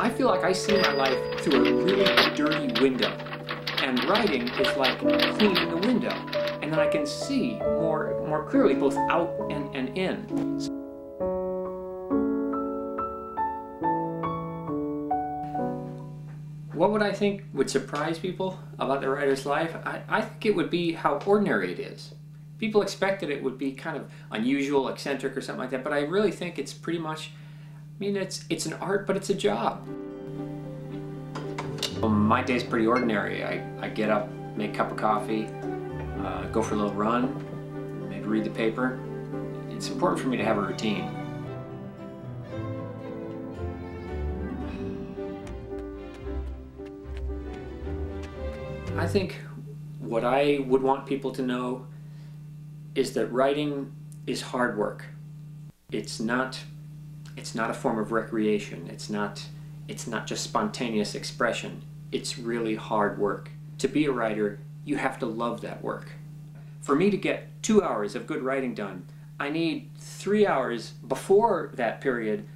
I feel like I see my life through a really dirty window, and writing is like cleaning the window, and then I can see more clearly both out and in. What would I think would surprise people about the writer's life? I think it would be how ordinary it is. People expect that it would be kind of unusual, eccentric, or something like that, but I really think it's pretty much, I mean, it's an art, but it's a job. Well, my day's pretty ordinary. I get up, make a cup of coffee, go for a little run, maybe read the paper. It's important for me to have a routine. I think what I would want people to know is that writing is hard work. It's not a form of recreation. It's not just spontaneous expression. It's really hard work. To be a writer, you have to love that work. For me to get 2 hours of good writing done, I need 3 hours before that period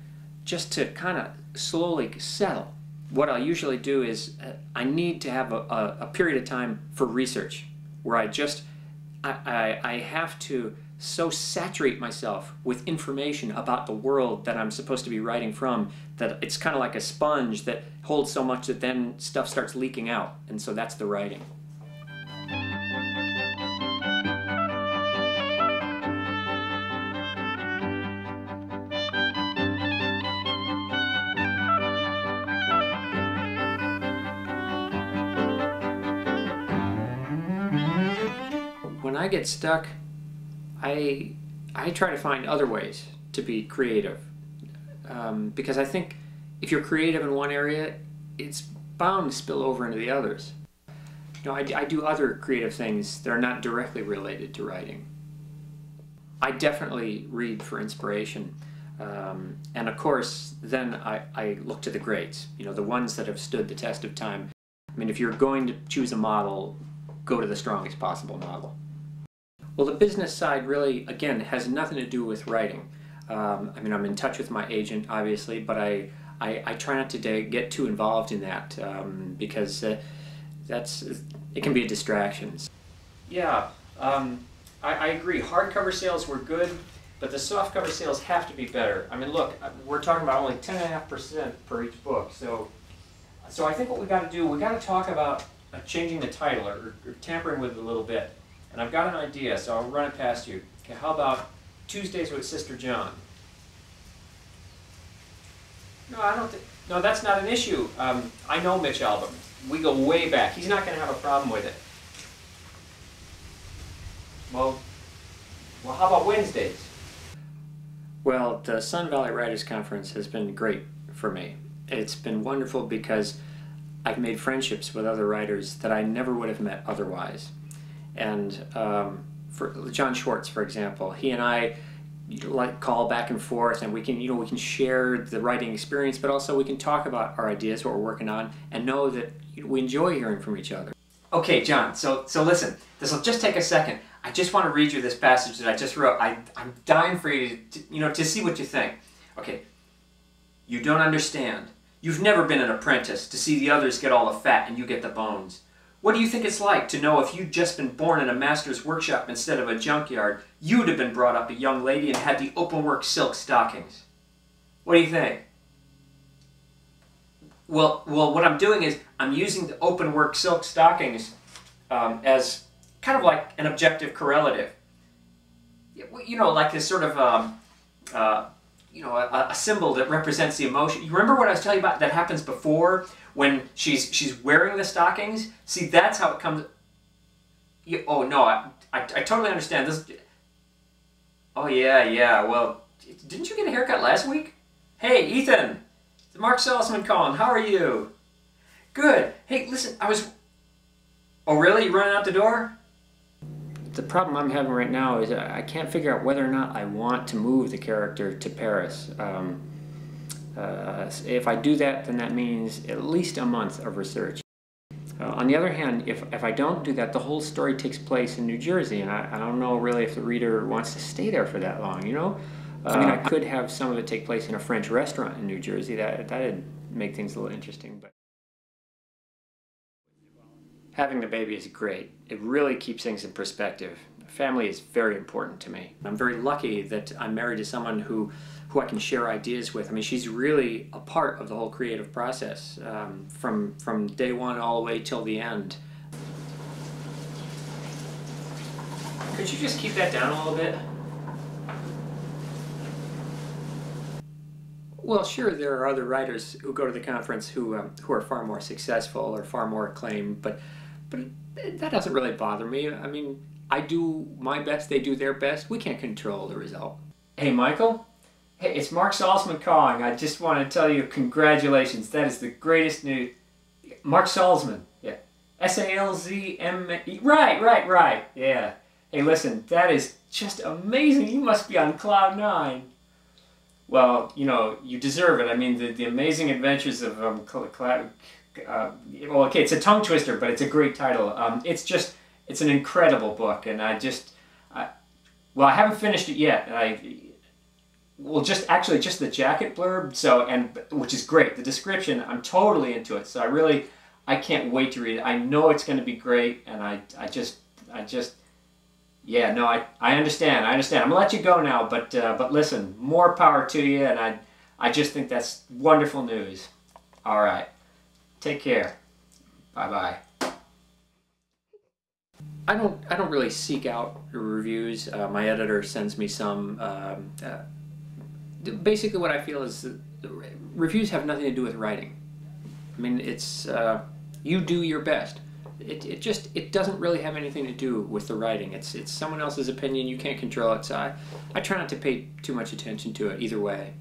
just to kind of slowly settle. What I'll usually do is I need to have a period of time for research where I have to so saturate myself with information about the world that I'm supposed to be writing from that it's kind of like a sponge that holds so much that then stuff starts leaking out, and so that's the writing. When I get stuck, I try to find other ways to be creative, because I think if you're creative in one area, it's bound to spill over into the others. You know, I do other creative things that are not directly related to writing. I definitely read for inspiration, and of course then I look to the greats, you know, the ones that have stood the test of time. I mean, if you're going to choose a model, go to the strongest possible model. Well, the business side really, again, has nothing to do with writing. I mean, I'm in touch with my agent, obviously, but I try not to get too involved in that because it can be a distraction. Yeah, I agree. Hardcover sales were good, but the softcover sales have to be better. I mean, look, we're talking about only 10.5% per each book, so I think what we got to do, we got to talk about changing the title or tampering with it a little bit. And I've got an idea, so I'll run it past you. Okay, how about Tuesdays with Sister John? No, I don't think. No, that's not an issue. I know Mitch Albom. We go way back. He's not going to have a problem with it. Well, how about Wednesdays? Well, the Sun Valley Writers Conference has been great for me. It's been wonderful because I've made friendships with other writers that I never would have met otherwise. And for John Schwartz, for example, he and I call back and forth, and we can share the writing experience, but also we can talk about our ideas, what we're working on, and know that we enjoy hearing from each other. Okay, John. So listen. This will just take a second. I just want to read you this passage that I just wrote. I'm dying for you to see what you think. Okay. You don't understand. You've never been an apprentice to see the others get all the fat and you get the bones. What do you think it's like to know if you'd just been born in a master's workshop instead of a junkyard, you'd have been brought up a young lady and had the openwork silk stockings? What do you think? Well, what I'm doing is I'm using the openwork silk stockings as kind of like an objective correlative. You know, like this sort of a symbol that represents the emotion. You remember what I was telling you about that happens before? When she's wearing the stockings, see, that's how it comes. Oh no, I totally understand this. Oh yeah. Well, didn't you get a haircut last week? Hey, Ethan, it's Mark Salzman calling. How are you? Good. Hey, listen, Oh really? You running out the door? The problem I'm having right now is I can't figure out whether or not I want to move the character to Paris. If I do that, then that means at least a month of research. On the other hand, if I don't do that, the whole story takes place in New Jersey, and I don't know really if the reader wants to stay there for that long, you know? I mean, I could have some of it take place in a French restaurant in New Jersey. That'd make things a little interesting. But having the baby is great. It really keeps things in perspective. Family is very important to me. I'm very lucky that I'm married to someone who I can share ideas with. I mean, she's really a part of the whole creative process, from day one all the way till the end. Could you just keep that down a little bit? Well, sure, there are other writers who go to the conference who are far more successful or far more acclaimed, but that doesn't really bother me. I mean, I do my best, they do their best. We can't control the result. Hey, Michael? Hey, it's Mark Salzman calling. I just want to tell you congratulations. That is the greatest news. Mark Salzman. Yeah. S-A-L-Z-M-E. Right. Yeah. Hey, listen, that is just amazing. You must be on cloud nine. Well, you know, you deserve it. I mean, the amazing adventures of well, okay, it's a tongue twister, but it's a great title. It's an incredible book, and well, I haven't finished it yet. Just the jacket blurb, which is great. The description, I'm totally into it. So I can't wait to read it. I know it's going to be great, and yeah, no, I understand. I'm gonna let you go now, but listen, more power to you, and I just think that's wonderful news. All right, take care. Bye. I don't really seek out reviews. My editor sends me some. Basically, what I feel is that reviews have nothing to do with writing. I mean, it's you do your best. It doesn't really have anything to do with the writing. It's someone else's opinion. You can't control it. So I try not to pay too much attention to it either way.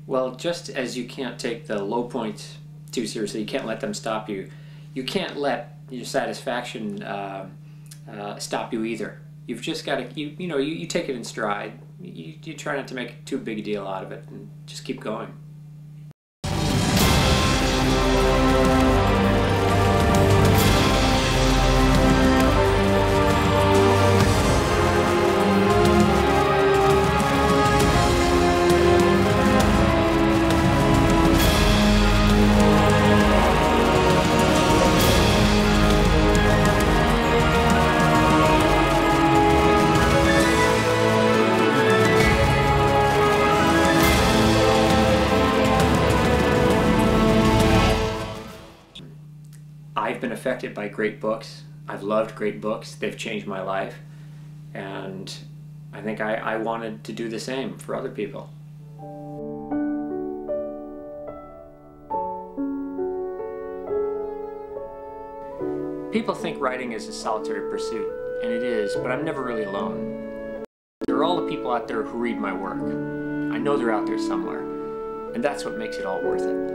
Well, just as you can't take the low points too seriously, you can't let them stop you. You can't let your satisfaction stop you either. You've just got to, you take it in stride. You try not to make too big a deal out of it, and just keep going. I've been affected by great books. I've loved great books. They've changed my life. And I think I wanted to do the same for other people. People think writing is a solitary pursuit, and it is, but I'm never really alone. There are all the people out there who read my work. I know they're out there somewhere, and that's what makes it all worth it.